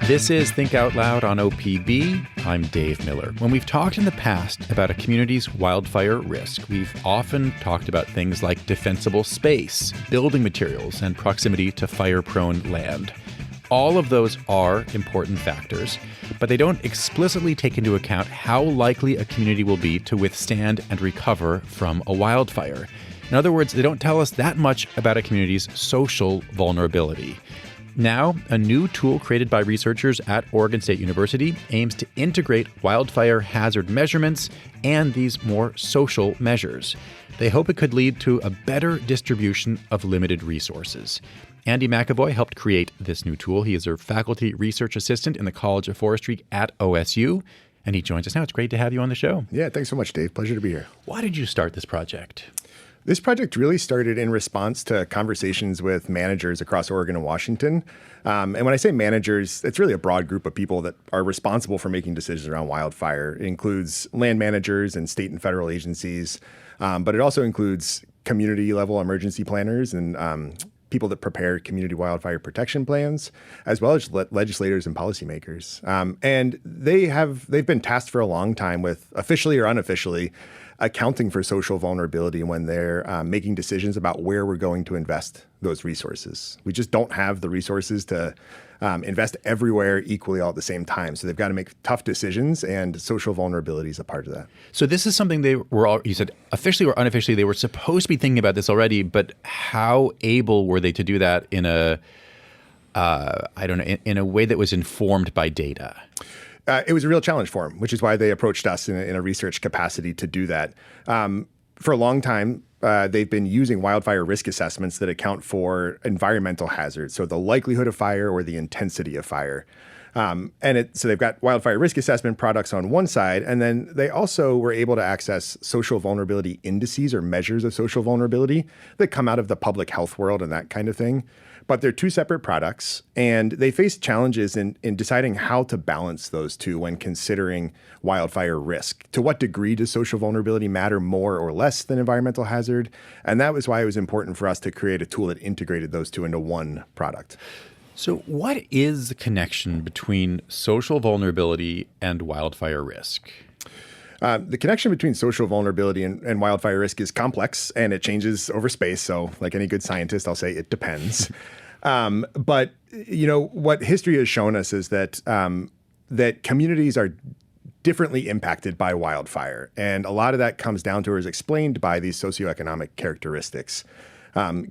This is Think Out Loud on OPB. I'm Dave Miller. When we've talked in the past about a community's wildfire risk, we've often talked about things like defensible space, building materials, and proximity to fire-prone land. All of those are important factors, but they don't explicitly take into account how likely a community will be to withstand and recover from a wildfire. In other words, they don't tell us that much about a community's social vulnerability. Now, a new tool created by researchers at Oregon State University aims to integrate wildfire hazard measurements and these more social measures. They hope it could lead to a better distribution of limited resources. Andy McEvoy helped create this new tool. He is a faculty research assistant in the College of Forestry at OSU, and he joins us now. It's great to have you on the show. Yeah, thanks so much, Dave. Pleasure to be here. Why did you start this project? This project really started in response to conversations with managers across Oregon and Washington. And when I say managers, it's really a broad group of people that are responsible for making decisions around wildfire. It includes land managers and state and federal agencies, but it also includes community-level emergency planners and people that prepare community wildfire protection plans, as well as legislators and policymakers. And they've been tasked for a long time with, officially or unofficially, accounting for social vulnerability when they're making decisions about where we're going to invest those resources. We just don't have the resources to invest everywhere equally all at the same time. So they've got to make tough decisions, and social vulnerability is a part of that. So this is something they were all, you said officially or unofficially, they were supposed to be thinking about this already, but how able were they to do that in a way that was informed by data? It was a real challenge for them, which is why they approached us in a research capacity to do that. For a long time, they've been using wildfire risk assessments that account for environmental hazards, so the likelihood of fire or the intensity of fire. So they've got wildfire risk assessment products on one side, and then they also were able to access social vulnerability indices or measures of social vulnerability that come out of the public health world and that kind of thing. But they're two separate products, and they face challenges in deciding how to balance those two when considering wildfire risk. To what degree does social vulnerability matter more or less than environmental hazard? And that was why it was important for us to create a tool that integrated those two into one product. So what is the connection between social vulnerability and wildfire risk? The connection between social vulnerability and wildfire risk is complex, and it changes over space. So like any good scientist, I'll say it depends. But what history has shown us is that that communities are differently impacted by wildfire. And a lot of that comes down to or is explained by these socioeconomic characteristics.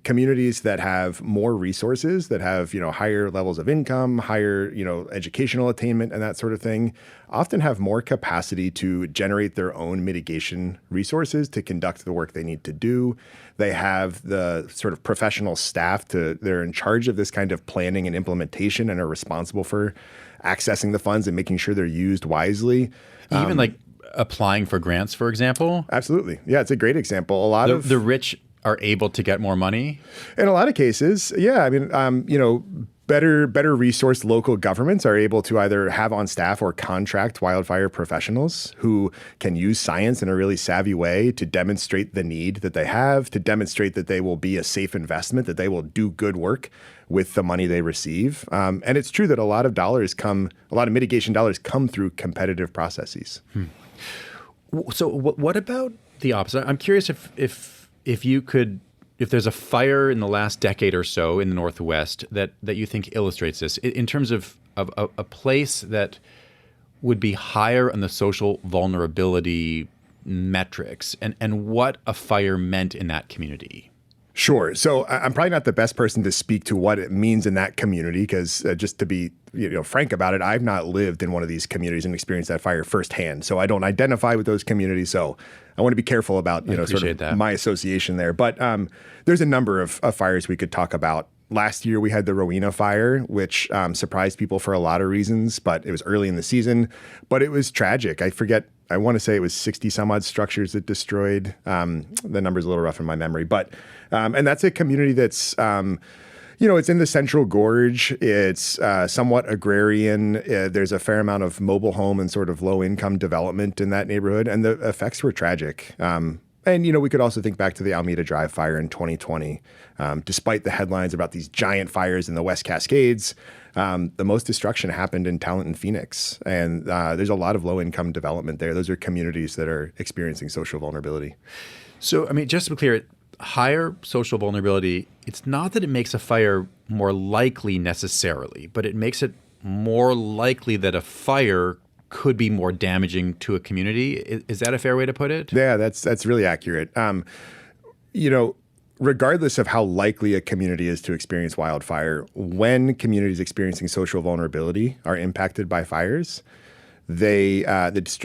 Communities that have more resources, that have, higher levels of income, higher, educational attainment and that sort of thing, often have more capacity to generate their own mitigation resources to conduct the work they need to do. They have the sort of professional staff they're in charge of this kind of planning and implementation and are responsible for accessing the funds and making sure they're used wisely. Even like applying for grants, for example? Absolutely. Yeah, it's a great example. A lot of the rich are able to get more money? In a lot of cases, yeah. I mean, better resourced local governments are able to either have on staff or contract wildfire professionals who can use science in a really savvy way to demonstrate the need that they have, to demonstrate that they will be a safe investment, that they will do good work with the money they receive. And it's true that a lot of mitigation dollars come through competitive processes. So what about the opposite? I'm curious if there's a fire in the last decade or so in the Northwest that you think illustrates this, in terms of a place that would be higher on the social vulnerability metrics and what a fire meant in that community. Sure. So I'm probably not the best person to speak to what it means in that community because just to be frank about it, I've not lived in one of these communities and experienced that fire firsthand. So I don't identify with those communities. So I want to be careful about my association there. But there's a number of fires we could talk about. Last year, we had the Rowena fire, which surprised people for a lot of reasons, but it was early in the season. But it was tragic. I want to say it was 60 some odd structures that destroyed. The number's a little rough in my memory. But and that's a community that's, it's in the Central Gorge. It's somewhat agrarian. There's a fair amount of mobile home and sort of low income development in that neighborhood. And the effects were tragic. And, we could also think back to the Alameda Drive fire in 2020. Despite the headlines about these giant fires in the West Cascades, the most destruction happened in Talent and Phoenix. And there's a lot of low-income development there. Those are communities that are experiencing social vulnerability. So, just to be clear, higher social vulnerability, it's not that it makes a fire more likely necessarily, but it makes it more likely that a fire could be more damaging to a community. Is that a fair way to put it? Yeah, that's really accurate. Regardless of how likely a community is to experience wildfire, when communities experiencing social vulnerability are impacted by fires, the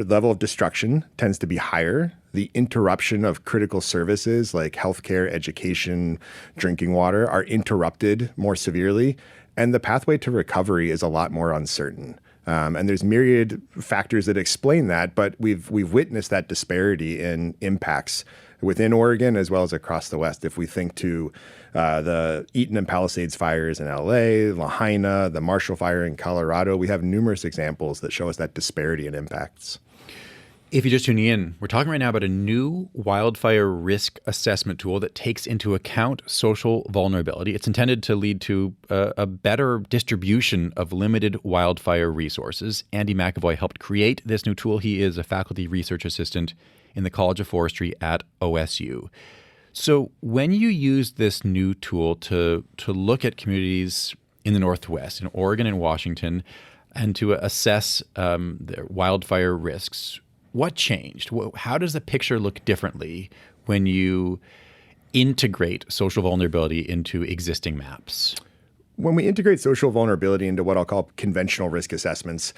level of destruction tends to be higher. The interruption of critical services like healthcare, education, drinking water are interrupted more severely, and the pathway to recovery is a lot more uncertain. And there's myriad factors that explain that, but we've witnessed that disparity in impacts within Oregon as well as across the West. If we think to the Eaton and Palisades fires in LA, Lahaina, the Marshall Fire in Colorado, we have numerous examples that show us that disparity in impacts. If you're just tuning in, we're talking right now about a new wildfire risk assessment tool that takes into account social vulnerability. It's intended to lead to a better distribution of limited wildfire resources. Andy McEvoy helped create this new tool. He is a faculty research assistant in the College of Forestry at OSU. So when you use this new tool to look at communities in the Northwest, in Oregon and Washington, and to assess their wildfire risks, what changed? How does the picture look differently when you integrate social vulnerability into existing maps? When we integrate social vulnerability into what I'll call conventional risk assessments,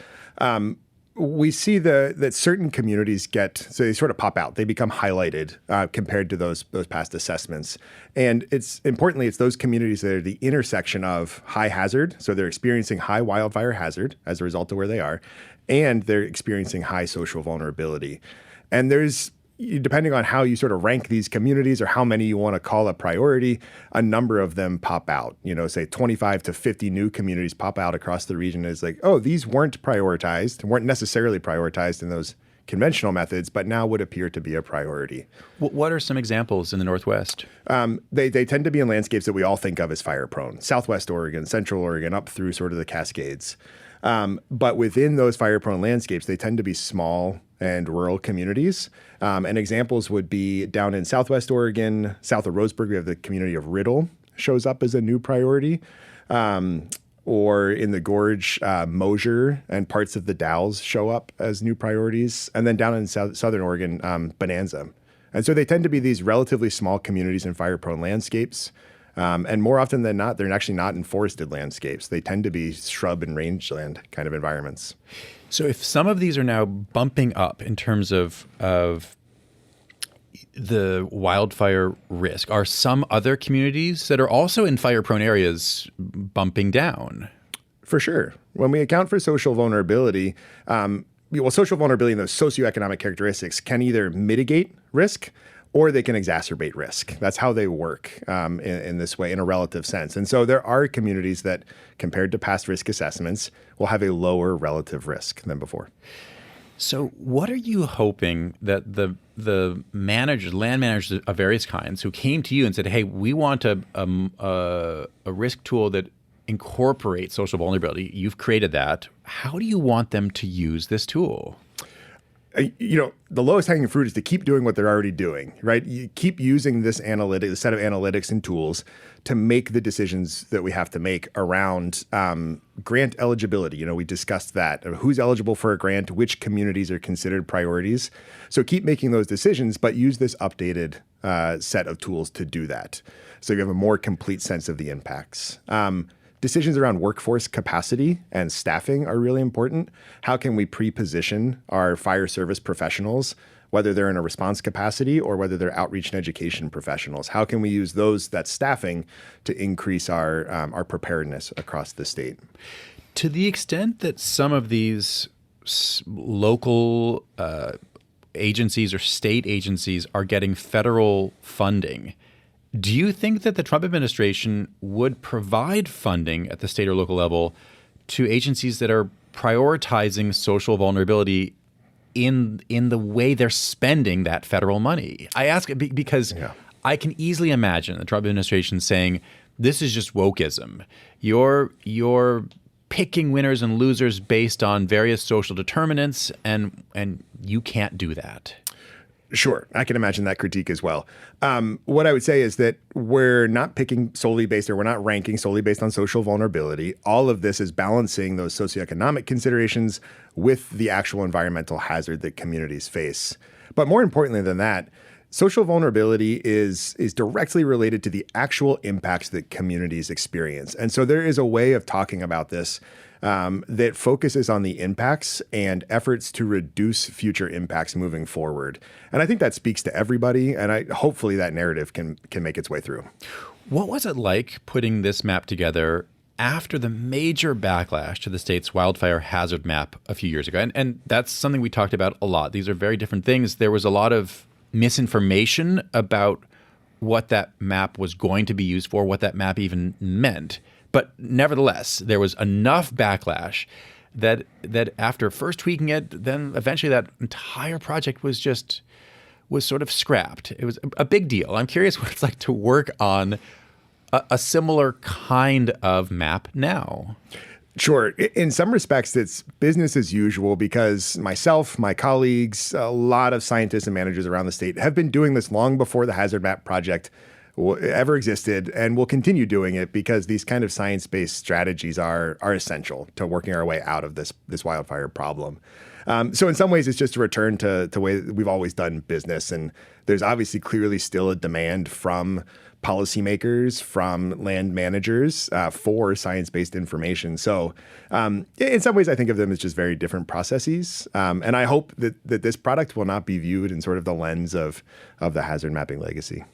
we see that certain communities so they sort of pop out. They become highlighted compared to those past assessments. And it's those communities that are the intersection of high hazard. So they're experiencing high wildfire hazard as a result of where they are, and they're experiencing high social vulnerability. And there's, depending on how you sort of rank these communities or how many you want to call a priority, a number of them pop out. Say 25 to 50 new communities pop out across the region as like, oh, these weren't necessarily prioritized in those conventional methods, but now would appear to be a priority. What are some examples in the Northwest? They tend to be in landscapes that we all think of as fire prone. Southwest Oregon, Central Oregon, up through sort of the Cascades. But within those fire-prone landscapes, they tend to be small and rural communities. And examples would be down in Southwest Oregon, south of Roseburg, we have the community of Riddle shows up as a new priority. Or in the Gorge, Mosier and parts of the Dalles show up as new priorities. And then down in Southern Oregon, Bonanza. And so they tend to be these relatively small communities in fire-prone landscapes. And more often than not, they're actually not in forested landscapes. They tend to be shrub and rangeland kind of environments. So if some of these are now bumping up in terms of the wildfire risk, are some other communities that are also in fire-prone areas bumping down? For sure. When we account for social vulnerability, social vulnerability and those socioeconomic characteristics can either mitigate risk or they can exacerbate risk. That's how they work in this way, in a relative sense. And so there are communities that, compared to past risk assessments, will have a lower relative risk than before. So what are you hoping that the land managers of various kinds who came to you and said, hey, we want a risk tool that incorporates social vulnerability, you've created that. How do you want them to use this tool? The lowest hanging fruit is to keep doing what they're already doing, right? You keep using this set of analytics and tools to make the decisions that we have to make around grant eligibility. We discussed that. Who's eligible for a grant? Which communities are considered priorities? So keep making those decisions, but use this updated set of tools to do that. So you have a more complete sense of the impacts. Decisions around workforce capacity and staffing are really important. How can we pre-position our fire service professionals, whether they're in a response capacity or whether they're outreach and education professionals? How can we use that staffing to increase our preparedness across the state? To the extent that some of these local agencies or state agencies are getting federal funding, do you think that the Trump administration would provide funding at the state or local level to agencies that are prioritizing social vulnerability in the way they're spending that federal money. I ask it because I can easily imagine the Trump administration saying, this is just wokeism. You're picking winners and losers based on various social determinants, and you can't do that. Sure. I can imagine that critique as well. What I would say is that we're not picking solely based, or we're not ranking solely based on social vulnerability. All of this is balancing those socioeconomic considerations with the actual environmental hazard that communities face. But more importantly than that, social vulnerability is directly related to the actual impacts that communities experience. And so there is a way of talking about this that focuses on the impacts and efforts to reduce future impacts moving forward. And I think that speaks to everybody, and hopefully that narrative can make its way through. What was it like putting this map together after the major backlash to the state's wildfire hazard map a few years ago? And that's something we talked about a lot. These are very different things. There was a lot of misinformation about what that map was going to be used for, what that map even meant. But nevertheless, there was enough backlash that after first tweaking it, then eventually that entire project was sort of scrapped. It was a big deal. I'm curious what it's like to work on a similar kind of map now. Sure. In some respects, it's business as usual because myself, my colleagues, a lot of scientists and managers around the state have been doing this long before the Hazard Map project ever existed, and will continue doing it because these kind of science-based strategies are essential to working our way out of this wildfire problem. So in some ways, it's just a return to the way that we've always done business. And there's obviously clearly still a demand from policymakers, from land managers for science-based information. So in some ways, I think of them as just very different processes. And I hope that this product will not be viewed in sort of the lens of the hazard mapping legacy.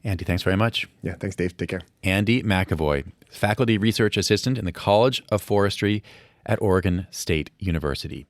Andy, thanks very much. Yeah, thanks, Dave. Take care. Andy McEvoy, faculty research assistant in the College of Forestry at Oregon State University.